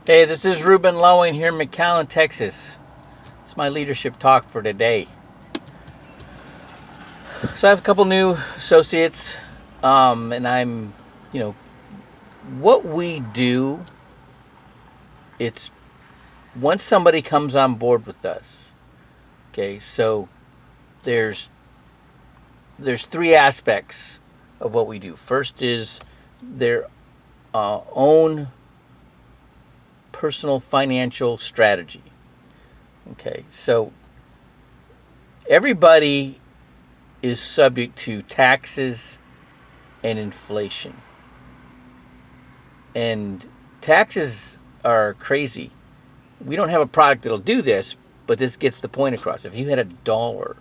Hey, this is Ruben Lowing here in McAllen, Texas. It's my leadership talk for today. So I have a couple new associates, and you know, what we do. It's once somebody comes on board with us. Okay, so there's there's three aspects of what we do. First is their own personal financial strategy. Okay, so everybody is subject to taxes and inflation. And taxes are crazy. We don't have a product that'll do this, but this gets the point across. If you had $1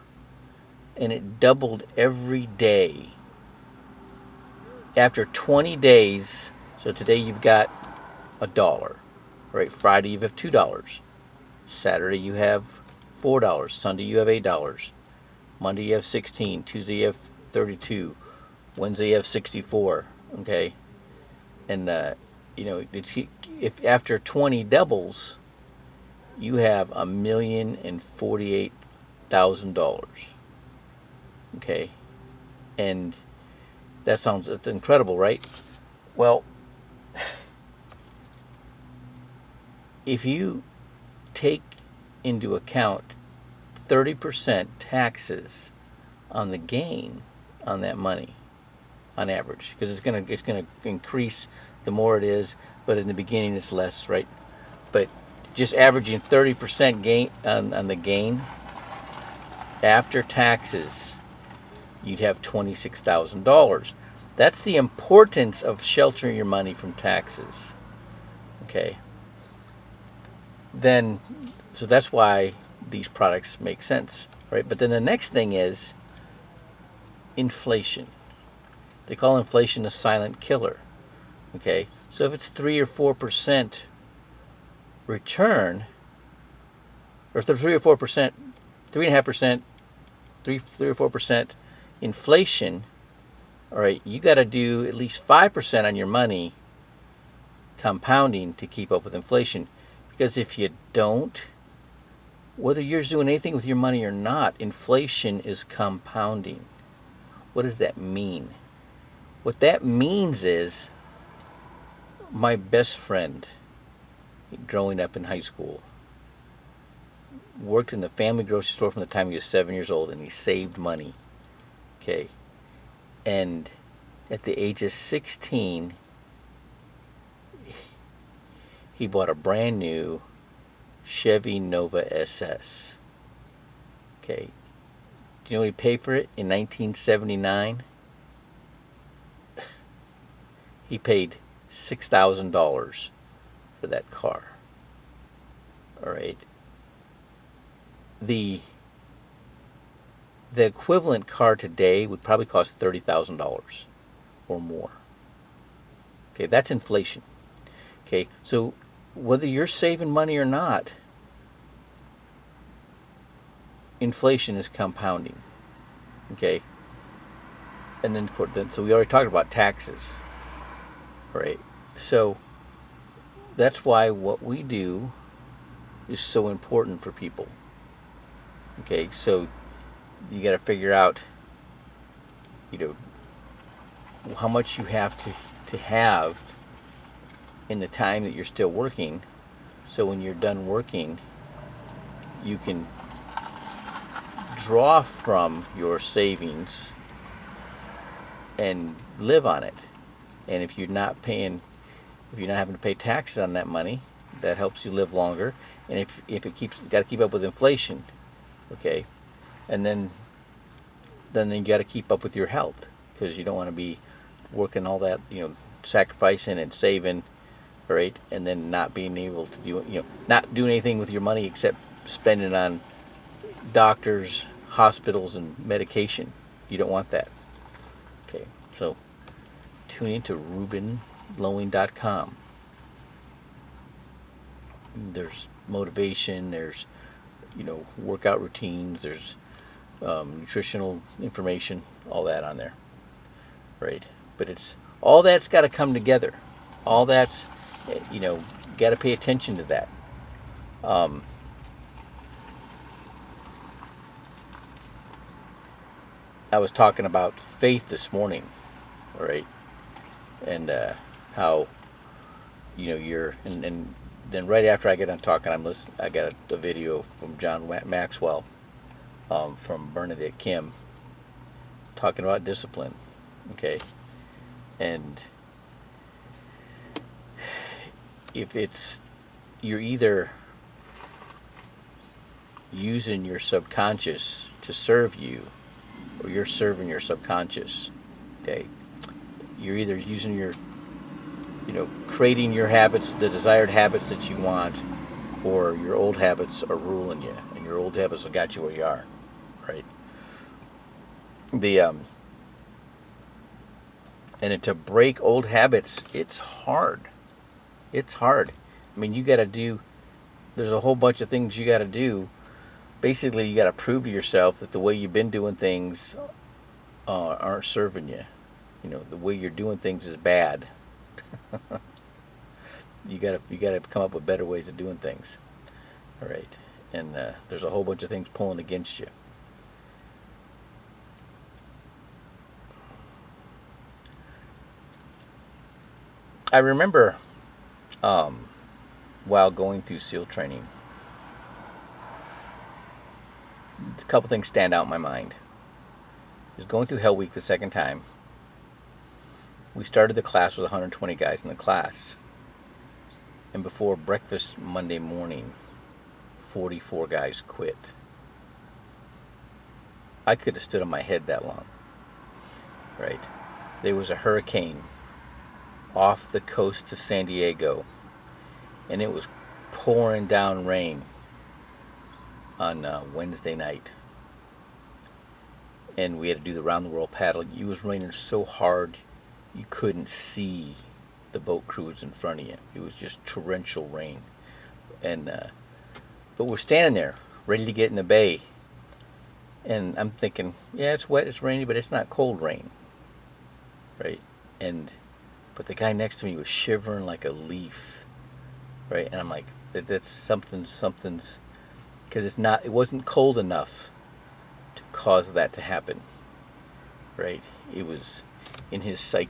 and it doubled every day, after 20 days, so today you've got $1, right? Friday you have $2, Saturday you have $4, Sunday you have $8, Monday you have 16, Tuesday you have 32, Wednesday you have 64. Okay, and if after 20 doubles, you have $1,048,000. Okay, and that's incredible, right? Well, if you take into account 30% taxes on the gain on that money, on average, because it's gonna increase the more it is, but in the beginning it's less, right? But just averaging 30% gain on the gain after taxes, you'd have $26,000. That's the importance of sheltering your money from taxes. Okay. Then, so that's why these products make sense, right? But then the next thing is inflation. They call inflation a silent killer. Okay. So if it's 3 or 4% return, or 3 or 4%, 3.5%, 3 or 4% inflation, all right, you got to do at least 5% on your money compounding to keep up with inflation. Because if you don't, whether you're doing anything with your money or not, inflation is compounding. What does that mean? What that means is my best friend growing up in high school worked in the family grocery store from the time he was 7 years old, and he saved money. Okay. And at the age of 16, he bought a brand new Chevy Nova SS. Okay. Do you know what he paid for it in 1979? He paid $6,000 for that car. All right. The equivalent car today would probably cost $30,000 or more. Okay, that's inflation. Okay, so whether you're saving money or not, inflation is compounding. Okay, and then so we already talked about taxes, right? So that's why what we do is so important for people. Okay, so you got to figure out, how much you have to have in the time that you're still working, so when you're done working, you can draw from your savings and live on it. And if you're not having to pay taxes on that money, that helps you live longer. And if you got to keep up with inflation, okay, and then you got to keep up with your health, because you don't want to be working all that, sacrificing and saving, right, and then not being able to not doing anything with your money except spending on doctors, hospitals, and medication. You don't want that. Okay, so tune into RubenLowing.com. There's motivation, there's workout routines, there's nutritional information, all that on there, right? But it's all that's got to come together. All that's got to pay attention to that. Um, I was talking about faith this morning, right? And how you're and then right after I get done talking, I got a video from John Maxwell, from Bernadette Kim, talking about discipline. Okay, and if it's you're either using your subconscious to serve you, or you're serving your subconscious. Okay, you're either using your creating your habits, the desired habits that you want, or your old habits are ruling you, and your old habits have got you where you are, right? The and to break old habits, it's hard. It's hard. I mean, you got to do. There's a whole bunch of things you got to do. Basically, you got to prove to yourself that the way you've been doing things aren't serving you. The way you're doing things is bad. you gotta come up with better ways of doing things. All right, and there's a whole bunch of things pulling against you. I remember while going through SEAL training, a couple things stand out in my mind. I was going through Hell Week the second time. We started the class with 120 guys in the class. And before breakfast Monday morning, 44 guys quit. I could have stood on my head that long. Right? There was a hurricane off the coast to San Diego, and it was pouring down rain on Wednesday night. And we had to do the round the world paddle. It was raining so hard you couldn't see the boat crews in front of you. It was just torrential rain. And but we're standing there ready to get in the bay, and I'm thinking, yeah, it's wet, it's rainy, but it's not cold rain, right? But the guy next to me was shivering like a leaf, right? And I'm like, that's something's because it wasn't cold enough to cause that to happen, right? It was in his psyche.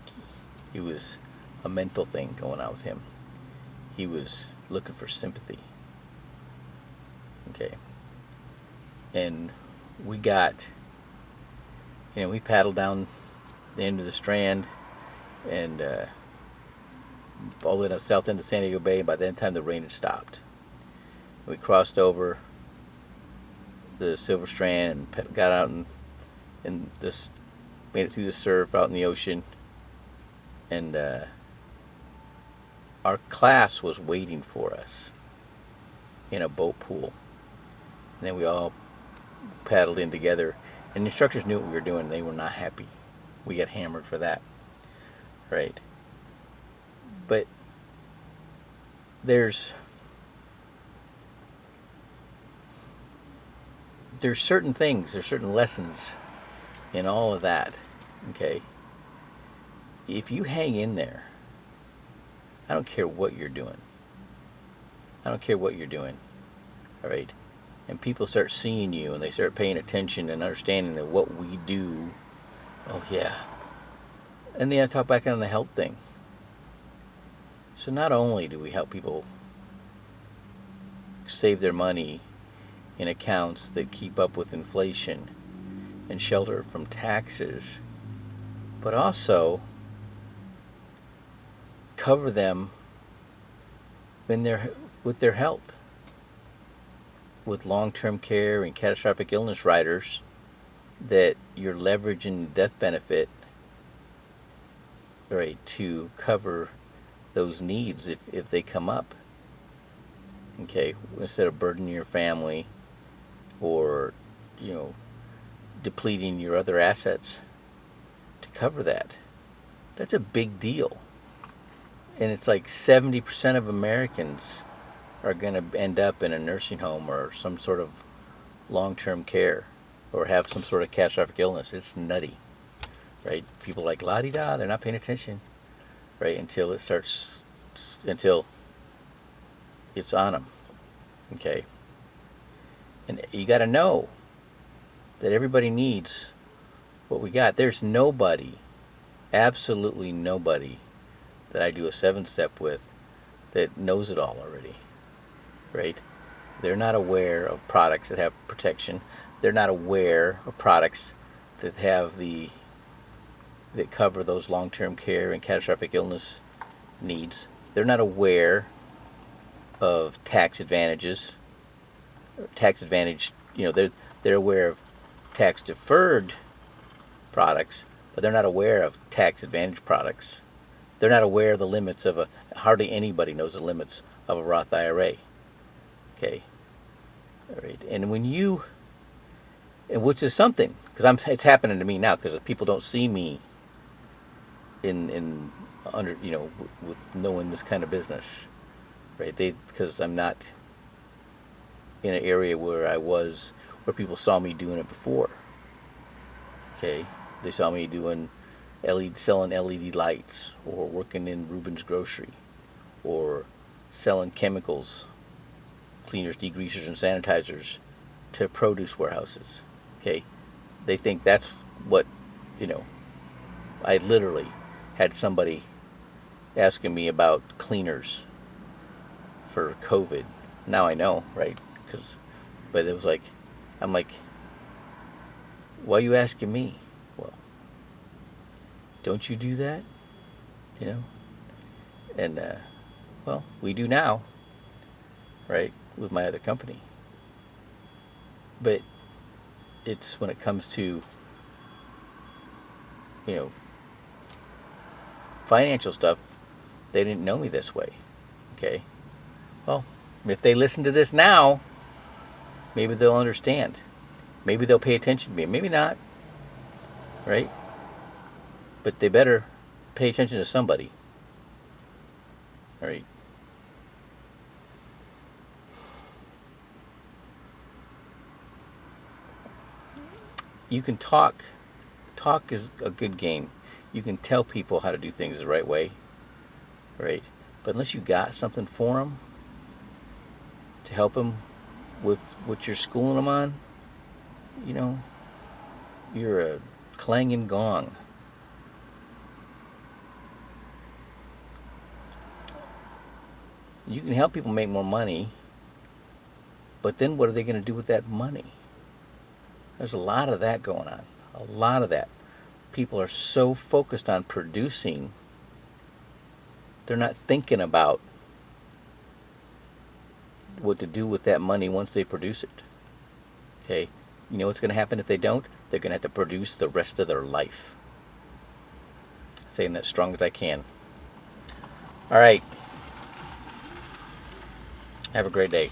It was a mental thing going on with him. He was looking for sympathy. Okay. And we paddled down the end of the Strand and all the way to the south end of San Diego Bay, and by that time the rain had stopped. We crossed over the Silver Strand and got out and this made it through the surf out in the ocean, and our class was waiting for us in a boat pool. And then we all paddled in together, and the instructors knew what we were doing. They were not happy. We got hammered for that, right? But there's certain things, there's certain lessons in all of that. Okay, if you hang in there, I don't care what you're doing. I don't care what you're doing. All right, and people start seeing you, and they start paying attention and understanding that what we do. Oh yeah, and then I talk back on the help thing. So not only do we help people save their money in accounts that keep up with inflation and shelter from taxes, but also cover them with their health, with long-term care and catastrophic illness riders that you're leveraging death benefit, right, to cover those needs if they come up. Okay, instead of burdening your family or depleting your other assets to cover that. That's a big deal. And it's like 70% of Americans are going to end up in a nursing home or some sort of long-term care or have some sort of catastrophic illness. It's nutty, right? People like la-di-da, they're not paying attention, right? Until it's on them. Okay? And you got to know that everybody needs what we got. There's nobody, absolutely nobody, that I do a 7-step with that knows it all already, right? They're not aware of products that have protection. They're not aware of products that that cover those long-term care and catastrophic illness needs. They're not aware of tax advantages. Tax advantage, they're aware of tax deferred products, but they're not aware of tax advantage products. They're not aware of the limits of hardly anybody knows the limits of a Roth IRA. Okay. All right. And which is something, because it's happening to me now, because people don't see me in under, with knowing this kind of business, right? Because I'm not in an area where people saw me doing it before. Okay. They saw me selling LED lights, or working in Reuben's Grocery, or selling chemicals, cleaners, degreasers, and sanitizers to produce warehouses. Okay, they think that's what, I literally had somebody asking me about cleaners for COVID. Now I know, right? But it was like, I'm like, why are you asking me? Well, don't you do that? And well, we do now, right, with my other company. But it's when it comes to financial stuff, they didn't know me this way. Okay, well, if they listen to this now, maybe they'll understand. Maybe they'll pay attention to me. Maybe not, right? But they better pay attention to somebody. All right. You can talk. Talk is a good game. You can tell people how to do things the right way, right? But unless you got something for them to help them with what you're schooling them on, you're a clanging gong. You can help people make more money, but then what are they going to do with that money? There's a lot of that going on. A lot of that. People are so focused on producing, they're not thinking about what to do with that money once they produce it. Okay? You know what's going to happen if they don't? They're going to have to produce the rest of their life. Saying that as strong as I can. All right. Have a great day.